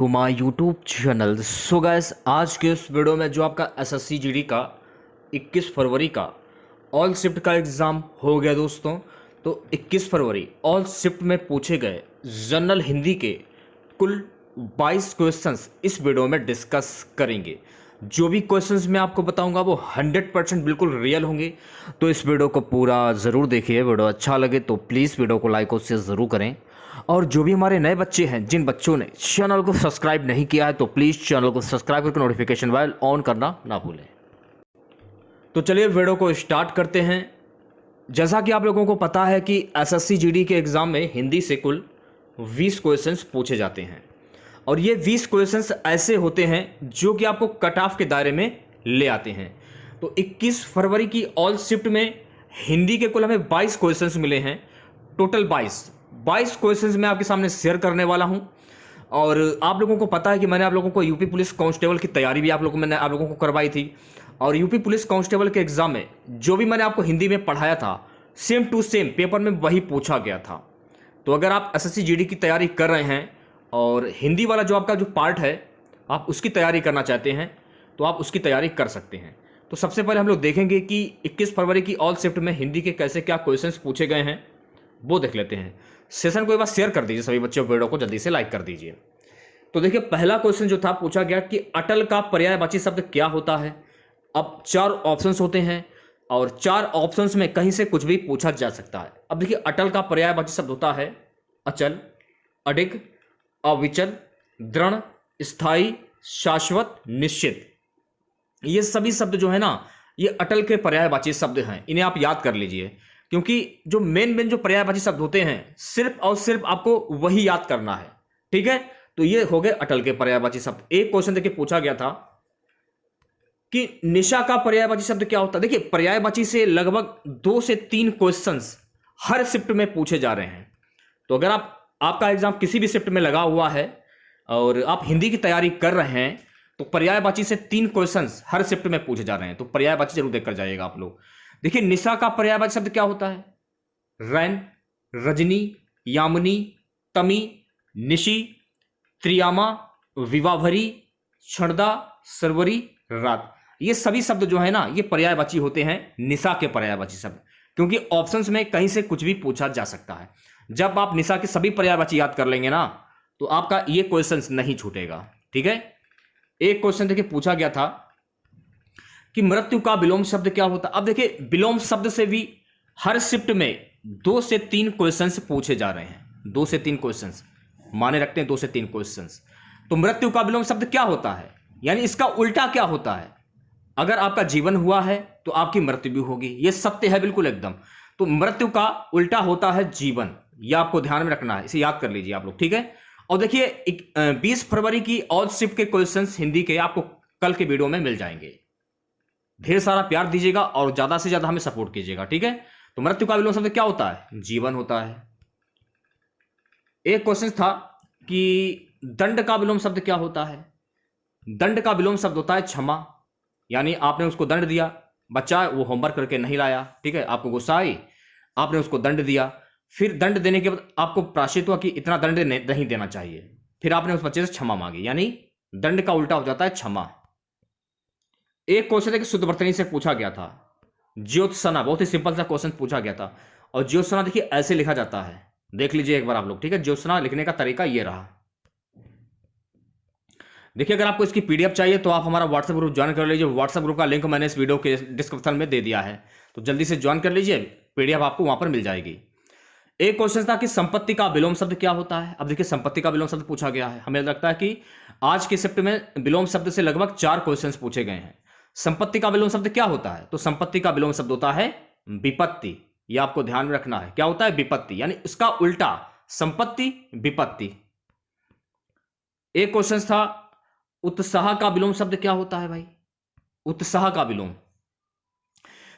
To my YouTube channel. So guys, आज के इस वीडियो में जो आपका एसएससी जीडी का 21 फरवरी का ऑल शिफ्ट का एग्ज़ाम हो गया दोस्तों। तो 21 फरवरी ऑल शिफ्ट में पूछे गए जनरल हिंदी के कुल 22 क्वेश्चंस इस वीडियो में डिस्कस करेंगे। जो भी क्वेश्चंस मैं आपको बताऊंगा वो 100% बिल्कुल रियल होंगे। तो इस वीडियो को पूरा ज़रूर देखिए। वीडियो अच्छा लगे तो प्लीज़ वीडियो को लाइक और शेयर ज़रूर करें। और जो भी हमारे नए बच्चे हैं, जिन बच्चों ने चैनल को सब्सक्राइब नहीं किया है, तो प्लीज़ चैनल को सब्सक्राइब करके नोटिफिकेशन बेल ऑन करना ना भूलें। तो चलिए वीडियो को स्टार्ट करते हैं। जैसा कि आप लोगों को पता है कि एसएससी जीडी के एग्ज़ाम में हिंदी से कुल 20 क्वेश्चंस पूछे जाते हैं। और ये 20 क्वेश्चंस ऐसे होते हैं जो कि आपको कट ऑफ के दायरे में ले आते हैं। तो 21 फरवरी की ऑल शिफ्ट में हिंदी के कुल हमें 22 क्वेश्चंस मिले हैं। टोटल 22 क्वेश्चंस मैं आपके सामने शेयर करने वाला हूं। और आप लोगों को पता है कि मैंने आप लोगों को यूपी पुलिस कांस्टेबल की तैयारी भी मैंने आप लोगों को करवाई थी। और यूपी पुलिस कांस्टेबल के एग्ज़ाम में जो भी मैंने आपको हिंदी में पढ़ाया था, सेम टू सेम पेपर में वही पूछा गया था। तो अगर आप एसएससी जीडी की तैयारी कर रहे हैं और हिंदी वाला जो आपका जो पार्ट है आप उसकी तैयारी करना चाहते हैं, तो आप उसकी तैयारी कर सकते हैं। तो सबसे पहले हम लोग देखेंगे कि 21 फरवरी की ऑल शिफ्ट में हिंदी के कैसे क्या क्वेश्चंस पूछे गए हैं, वो देख लेते हैं। सेशन को एक बार शेयर कर दीजिए सभी बच्चों, वीडियो को जल्दी से लाइक कर दीजिए। तो देखिए, पहला क्वेश्चन जो था पूछा गया कि अटल का पर्यायवाची शब्द क्या होता है। अब 4 ऑप्शंस होते हैं और 4 ऑप्शंस में कहीं से कुछ भी पूछा जा सकता है। अब देखिए, अटल का पर्यायवाची शब्द होता है अचल, अडिग, अविचल, दृढ़, स्थायी, शाश्वत, निश्चित। ये सभी शब्द जो है ना, ये अटल के पर्यायवाची शब्द हैं। इन्हें आप याद कर लीजिए, क्योंकि जो मेन जो पर्यायवाची शब्द होते हैं सिर्फ और सिर्फ आपको वही याद करना है। ठीक है, तो ये हो गए अटल के पर्यायवाची शब्द। एक क्वेश्चन देखिए पूछा गया था कि निशा का पर्यायवाची शब्द क्या होता है। देखिए, पर्यायवाची से लगभग 2 से 3 क्वेश्चंस हर शिफ्ट में पूछे जा रहे हैं। तो अगर आपका एग्जाम किसी भी शिफ्ट में लगा हुआ है और आप हिंदी की तैयारी कर रहे हैं, तो पर्यायवाची से 3 क्वेश्चंस हर शिफ्ट में पूछे जा रहे हैं। तो पर्यायवाची जरूर देखकर जाइएगा आप लोग। देखिए, निशा का पर्यायवाची शब्द क्या होता है। रैन, रजनी, यामिनी, तमी, निशी, त्रियामा, विवाभरी, क्षणदा, सरवरी, रात। ये सभी शब्द जो है ना, ये पर्यायवाची होते हैं, निशा के पर्यायवाची शब्द। क्योंकि ऑप्शंस में कहीं से कुछ भी पूछा जा सकता है। जब आप निशा के सभी पर्यायवाची याद कर लेंगे ना, तो आपका ये क्वेश्चन नहीं छूटेगा। ठीक है, एक क्वेश्चन देखिए पूछा गया था कि मृत्यु का विलोम शब्द क्या होता है। अब देखिए, विलोम शब्द से भी हर शिफ्ट में 2 से 3 क्वेश्चंस पूछे जा रहे हैं। 2 से 3 क्वेश्चंस माने रखते हैं, 2 से 3 क्वेश्चंस। तो मृत्यु का विलोम शब्द क्या होता है, यानी इसका उल्टा क्या होता है। अगर आपका जीवन हुआ है तो आपकी मृत्यु भी होगी, यह सत्य है बिल्कुल एकदम। तो मृत्यु का उल्टा होता है जीवन, यह आपको ध्यान में रखना है, इसे याद कर लीजिए आप लोग। ठीक है, और देखिए 20 फरवरी की ऑल शिफ्ट के क्वेश्चंस हिंदी के आपको कल के वीडियो में मिल जाएंगे। ढेर सारा प्यार दीजिएगा और ज्यादा से ज्यादा हमें सपोर्ट कीजिएगा। ठीक है, तो मृत्यु का विलोम शब्द क्या होता है, जीवन होता है। एक क्वेश्चन था कि दंड का विलोम शब्द क्या होता है। दंड का विलोम शब्द होता है क्षमा। यानी आपने उसको दंड दिया, बच्चा वो होमवर्क करके नहीं लाया, ठीक है, आपको गुस्सा आई, आपने उसको दंड दिया। फिर दंड देने के बाद आपको प्रायश्चित हुआ कि इतना दंड नहीं देना चाहिए, फिर आपने उस बच्चे से क्षमा मांगी, यानी दंड का उल्टा हो जाता है क्षमा। एक क्वेश्चन है कि शुद्धवर्तनी से पूछा गया था ज्योत्सना, बहुत ही सिंपल सा क्वेश्चन पूछा गया था। और ज्योत्सना देखिए ऐसे लिखा जाता है, देख लीजिए एक बार आप लोग। ठीक है, ज्योत्सना लिखने का तरीका ये रहा। देखिए, अगर आपको इसकी पीडीएफ चाहिए तो आप हमारा व्हाट्सएप ग्रुप ज्वाइन कर लीजिए। व्हाट्सएप ग्रुप का लिंक मैंने इस वीडियो के डिस्क्रिप्शन में दे दिया है, तो जल्दी से ज्वाइन कर लीजिए, पीडीएफ आपको वहां पर मिल जाएगी। एक क्वेश्चन था कि संपत्ति का विलोम शब्द क्या होता है। अब देखिए, संपत्ति का विलोम शब्द पूछा गया है। हमें लगता है कि आज के शिफ्ट में विलोम शब्द से लगभग 4 क्वेश्चन पूछे गए हैं। संपत्ति का विलोम शब्द क्या होता है, तो संपत्ति का विलोम शब्द होता है विपत्ति। यह आपको ध्यान में रखना है, क्या होता है, विपत्ति, यानी उसका उल्टा संपत्ति, विपत्ति। एक क्वेश्चन था उत्साह का विलोम शब्द क्या होता है भाई। उत्साह का विलोम,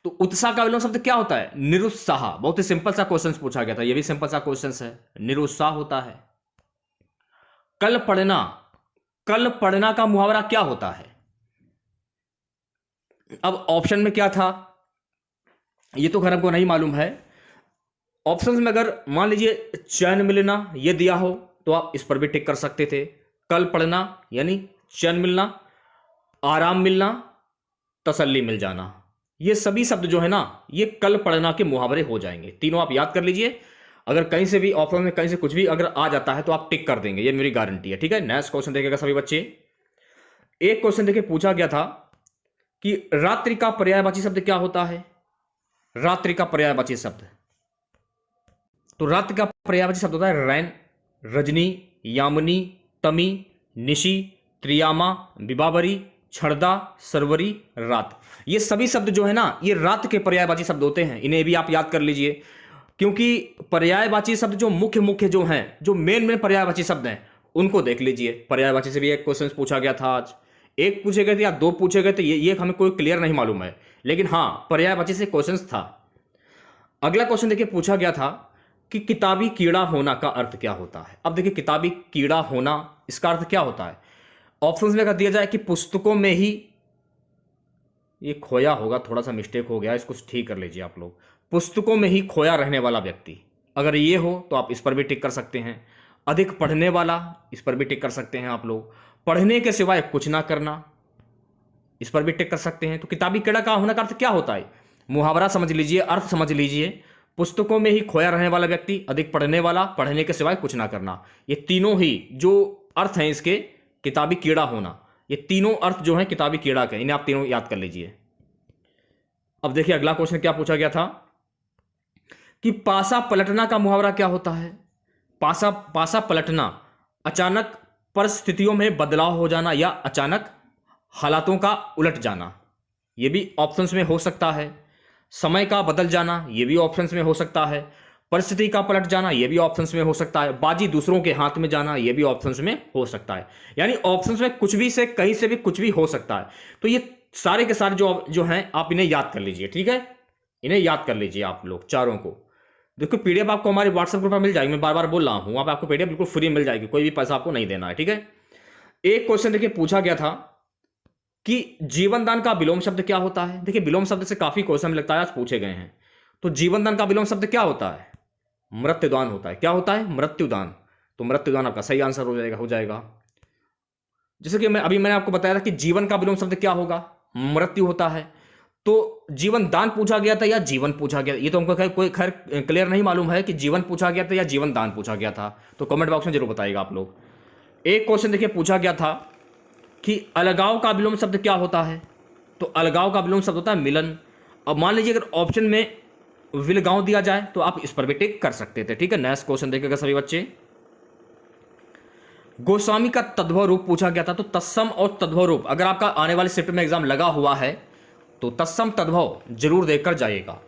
तो उत्साह का विलोम शब्द क्या होता है, निरुत्साह। बहुत ही सिंपल सा क्वेश्चन पूछा गया था, यह भी सिंपल सा क्वेश्चन है, निरुत्साह होता है। कल पढ़ना, कल पढ़ना का मुहावरा क्या होता है। अब ऑप्शन में क्या था, ये तो खैर हमको नहीं मालूम है। ऑप्शन में अगर मान लीजिए चैन मिलना ये दिया हो तो आप इस पर भी टिक कर सकते थे। कल पढ़ना यानी चैन मिलना, आराम मिलना, तसल्ली मिल जाना। ये सभी शब्द जो है ना ये कल पढ़ना के मुहावरे हो जाएंगे। तीनों आप याद कर लीजिए। अगर कहीं से भी ऑप्शन में कहीं से कुछ भी अगर आ जाता है तो आप टिक कर देंगे, ये मेरी गारंटी है। ठीक है, नेक्स्ट क्वेश्चन देखिएगा सभी बच्चे। एक क्वेश्चन देखिए पूछा गया था कि रात्रि का पर्यायवाची शब्द क्या होता है। रात्रि का पर्यायवाची शब्द, तो रात्रि का पर्यायवाची शब्द होता है रैन, रजनी, यामिनी, तमी, निशी, त्रियामा, विभावरी, छड़दा, सरवरी, रात। ये सभी शब्द जो है ना ये रात के पर्यायवाची शब्द होते हैं, इन्हें भी आप याद कर लीजिए। क्योंकि पर्यायवाची शब्द जो मुख्य जो हैं, जो मेन पर्यायवाची शब्द हैं उनको देख लीजिए। पर्यायवाची से भी एक क्वेश्चन पूछा गया था आज, एक पूछे गए थे या दो पूछे गए थे, ये हमें कोई क्लियर नहीं मालूम है, लेकिन हाँ पर्यायवाची से क्वेश्चन था। अगला क्वेश्चन देखिए पूछा गया था कि किताबी कीड़ा होना का अर्थ क्या होता है। अब देखिए किताबी कीड़ा होना इसका अर्थ क्या होता है। ऑप्शंस में अगर दिया जाए कि पुस्तकों में ही, ये खोया होगा, थोड़ा सा मिस्टेक हो गया, इसको ठीक कर लीजिए आप लोग। पुस्तकों में ही खोया रहने वाला व्यक्ति, अगर ये हो तो आप इस पर भी टिक कर सकते हैं। अधिक पढ़ने वाला, इस पर भी टिक कर सकते हैं आप लोग। पढ़ने के सिवाय कुछ ना करना, इस पर भी टिक कर सकते हैं। तो किताबी कीड़ा का होने का अर्थ क्या होता है, मुहावरा समझ लीजिए, अर्थ समझ लीजिए। पुस्तकों में ही खोया रहने वाला व्यक्ति, अधिक पढ़ने वाला, पढ़ने के सिवाय कुछ ना करना, ये तीनों ही जो अर्थ हैं इसके किताबी कीड़ा होना, ये तीनों अर्थ जो हैं किताबी कीड़ा के, इन्हें आप तीनों याद कर लीजिए। अब देखिए अगला क्वेश्चन क्या पूछा गया था कि पासा पलटना का मुहावरा क्या होता है। पासा पलटना, अचानक परिस्थितियों में बदलाव हो जाना या अचानक हालातों का उलट जाना, यह भी ऑप्शंस में हो सकता है। समय का बदल जाना, यह भी ऑप्शंस में हो सकता है। परिस्थिति का पलट जाना, यह भी ऑप्शंस में हो सकता है। बाजी दूसरों के हाथ में जाना, यह भी ऑप्शंस में हो सकता है। यानी ऑप्शंस में कुछ भी से कहीं से भी कुछ भी हो सकता है। तो ये सारे के सारे जो हैं आप इन्हें याद कर लीजिए। ठीक है, इन्हें याद कर लीजिए आप लोग चारों को। देखो पीडीएफ आपको हमारे व्हाट्सएप ग्रुप पर मिल जाएगी, मैं बार बार बोल रहा हूं, वहां पे आपको पीडीएफ बिल्कुल फ्री मिल जाएगी, कोई भी पैसा आपको नहीं देना है। ठीक है, एक क्वेश्चन देखिए पूछा गया था कि जीवन दान का विलोम शब्द क्या होता है। देखिए विलोम शब्द से काफी क्वेश्चन लगता है आज पूछे गए हैं। तो जीवन दान का विलोम शब्द क्या होता है, मृत्युदान होता है। क्या होता है, मृत्युदान। तो मृत्युदान आपका सही आंसर हो जाएगा। जैसे कि मैंने आपको बताया था कि जीवन का विलोम शब्द क्या होगा, मृत्यु होता है। तो जीवन दान पूछा गया था या जीवन पूछा गया, ये तो हमको कोई खैर क्लियर नहीं मालूम है कि जीवन पूछा गया था या जीवन दान पूछा गया था। तो कमेंट बॉक्स में जरूर बताइएगा आप लोग। एक क्वेश्चन देखिए पूछा गया था कि अलगाव का विलोम शब्द क्या होता है। तो अलगाव का विलोम शब्द होता है मिलन। अब मान लीजिए अगर ऑप्शन में विलगांव दिया जाए तो आप इस पर भी टिक कर सकते थे। ठीक है, नेक्स्ट क्वेश्चन देखिएगा सभी बच्चे। गोस्वामी का तद्भव रूप पूछा गया था। तो तत्सम और तद्भव रूप, अगर आपका आने वाले शिफ्ट में एग्जाम लगा हुआ है तो तत्सम तद्भव जरूर देखकर जाइएगा।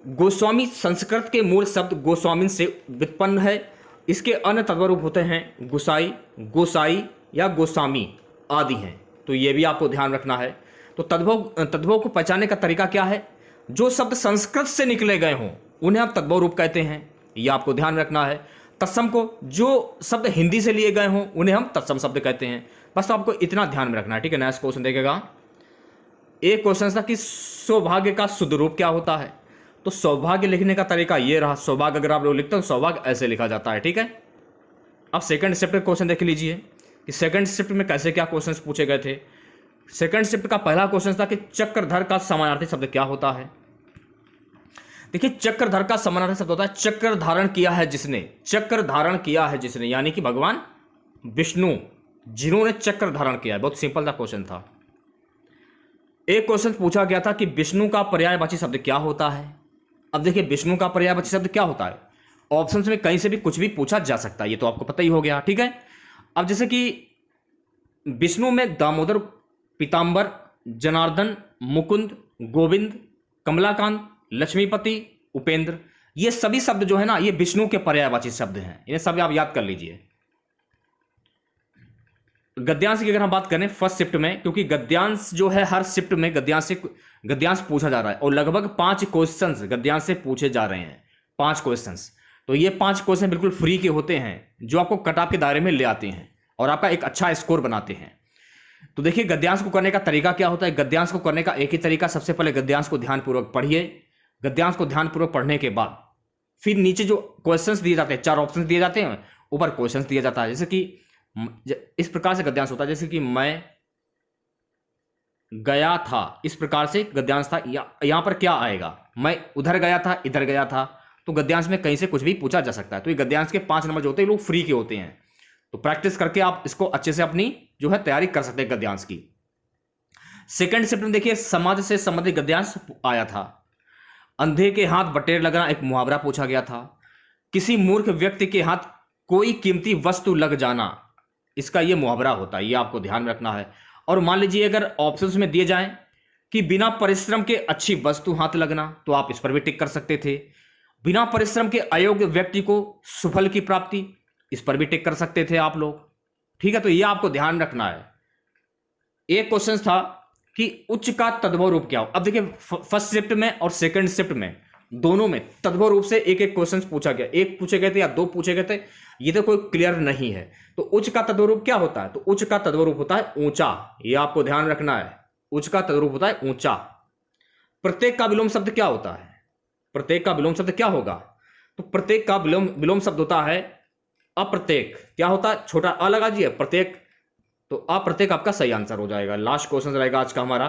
गोस्वामी संस्कृत के मूल शब्द गोस्वामिन से व्युत्पन्न है। इसके अन्य तद्भव रूप होते हैं गुसाई, गोसाई या गोस्वामी आदि हैं। तो ये भी आपको ध्यान रखना है। तो तद्भव को पहचानने का तरीका क्या है, जो शब्द संस्कृत से निकले गए हों उन्हें हम तद्भव रूप कहते हैं, ये आपको ध्यान रखना है। तत्सम को जो शब्द हिंदी से लिए गए हों उन्हें हम तत्सम शब्द कहते हैं। बस तो आपको इतना ध्यान में रखना है। ठीक है, नेक्स्ट क्वेश्चन देखेगा। एक क्वेश्चन था कि सौभाग्य का शुद्ध रूप क्या होता है। तो सौभाग्य लिखने का तरीका ये रहा। सौभाग्य अगर आप लोग लिखते हो सौभाग्य ऐसे लिखा जाता है। ठीक है, अब सेकंड शिफ्ट का क्वेश्चन देख लीजिए कि सेकंड शिफ्ट में कैसे क्या क्वेश्चन पूछे गए थे। सेकंड शिफ्ट का पहला क्वेश्चन था कि चक्रधर का समानार्थी शब्द क्या होता है। देखिए चक्रधर का समानार्थी शब्द होता है चक्र धारण किया है जिसने। चक्र धारण किया है जिसने यानी कि भगवान विष्णु, जिन्होंने चक्र धारण किया है। बहुत सिंपल सा क्वेश्चन था। एक क्वेश्चन पूछा गया था कि विष्णु का पर्यायवाची शब्द क्या होता है। अब देखिए विष्णु का पर्यायवाची शब्द क्या होता है, ऑप्शंस में कहीं से भी कुछ भी पूछा जा सकता है, ये तो आपको पता ही हो गया। ठीक है, अब जैसे कि विष्णु में दामोदर, पीताम्बर, जनार्दन, मुकुंद, गोविंद, कमलाकांत, लक्ष्मीपति, उपेंद्र, ये सभी शब्द जो है ना ये विष्णु के पर्यायवाची शब्द हैं। इन्हें सब आप याद कर लीजिए। गद्यांश की अगर हम बात करें फर्स्ट शिफ्ट में, क्योंकि गद्यांश जो है हर शिफ्ट में गद्यांश पूछा जा रहा है और लगभग 5 क्वेश्चंस गद्यांश से पूछे जा रहे हैं। 5 क्वेश्चंस, तो ये 5 क्वेश्चन बिल्कुल फ्री के होते हैं जो आपको कट ऑफ के दायरे में ले आते हैं और आपका एक अच्छा स्कोर बनाते हैं। तो देखिए गद्यांश को करने का तरीका क्या होता है। गद्यांश को करने का एक ही तरीका, सबसे पहले गद्यांश को ध्यानपूर्वक पढ़िए। गद्यांश को ध्यानपूर्वक पढ़ने के बाद फिर नीचे जो क्वेश्चंस दिए जाते हैं, 4 ऑप्शंस दिए जाते हैं, ऊपर क्वेश्चंस दिया जाता है। जैसे कि इस प्रकार से गद्यांश होता है, जैसे कि मैं गया था, इस प्रकार से गद्यांश था। यहां पर क्या आएगा, मैं उधर गया था, इधर गया था, तो गद्यांश में कहीं से कुछ भी पूछा जा सकता है। तो ये गद्यांश के 5 नंबर जो होते हैं लोग फ्री के होते हैं, तो प्रैक्टिस करके आप इसको अच्छे से अपनी जो है तैयारी कर सकते हैं गद्यांश की। सेकंड शिफ्ट में देखिए समाज से संबंधित गद्यांश आया था। अंधे के हाथ बटेर लगना एक मुहावरा पूछा गया था। किसी मूर्ख व्यक्ति के हाथ कोई कीमती वस्तु लग जाना, इसका यह मुहावरा होता है, ये आपको ध्यान में रखना है। और मान लीजिए अगर ऑप्शंस में दिए जाएं कि बिना परिश्रम के अच्छी वस्तु हाथ लगना, तो आप इस पर भी टिक कर सकते थे। बिना परिश्रम के अयोग्य व्यक्ति को सुफल की प्राप्ति, इस पर भी टिक कर सकते थे आप लोग। ठीक है, तो यह आपको ध्यान रखना है। एक क्वेश्चन था कि उच्च का तद्भव रूप क्या हो। अब देखिए फर्स्ट शिफ्ट में और सेकंड शिफ्ट में दोनों में तद्भव रूप से एक एक क्वेश्चन पूछा गया, एक पूछे गए थे या 2 पूछे गए थे, ये तो कोई क्लियर नहीं है। तो उच्च का तद्भव रूप क्या होता है, तो उच्च का तद्भव रूप होता है ऊंचा, ये आपको ध्यान रखना है। उच्च का तद्भव रूप होता है ऊंचा। प्रत्येक का विलोम शब्द क्या होता है, प्रत्येक का विलोम शब्द क्या होगा, तो प्रत्येक का विलोम शब्द होता है अप्रत्येक। क्या होता है, छोटा अ लगा दिए प्रत्येक, तो अप्रत्येक आपका सही आंसर हो जाएगा। लास्ट क्वेश्चन रहेगा आज का हमारा।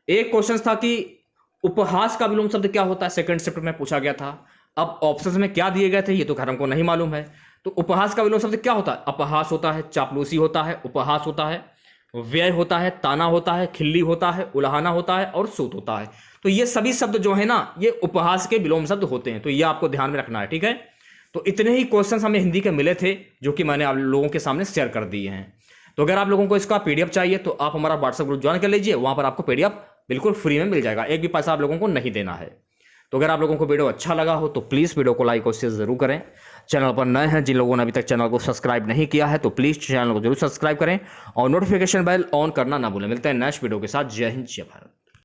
एक क्वेश्चन था कि उपहास का विलोम शब्द क्या होता है, सेकंड शिफ्ट में पूछा गया था। अब ऑप्शंस में क्या दिए गए थे ये तो खैर हमको नहीं मालूम है। तो उपहास का विलोम शब्द क्या होता है, अपहास होता है, चापलूसी होता है, उपहास होता है, व्यय होता है, ताना होता है, खिल्ली होता है, उलाहना होता है और सूत होता है। तो ये सभी शब्द जो है ना, ये उपहास के विलोम शब्द होते हैं, तो ये आपको ध्यान में रखना है। ठीक है, तो इतने ही क्वेश्चन हमें हिंदी के मिले थे जो कि मैंने आप लोगों के सामने शेयर कर दिए हैं। तो अगर आप लोगों को इसका पीडीएफ चाहिए तो आप हमारा व्हाट्सएप ग्रुप ज्वाइन कर लीजिए, वहां पर आपको पीडीएफ बिल्कुल फ्री में मिल जाएगा, एक भी पैसा आप लोगों को नहीं देना है। तो अगर आप लोगों को वीडियो अच्छा लगा हो तो प्लीज़ वीडियो को लाइक और शेयर जरूर करें। चैनल पर नए हैं, जिन लोगों ने अभी तक चैनल को सब्सक्राइब नहीं किया है तो प्लीज़ चैनल को जरूर सब्सक्राइब करें और नोटिफिकेशन बेल ऑन करना ना भूलें। मिलते हैं नेक्स्ट वीडियो के साथ। जय हिंद, जय भारत।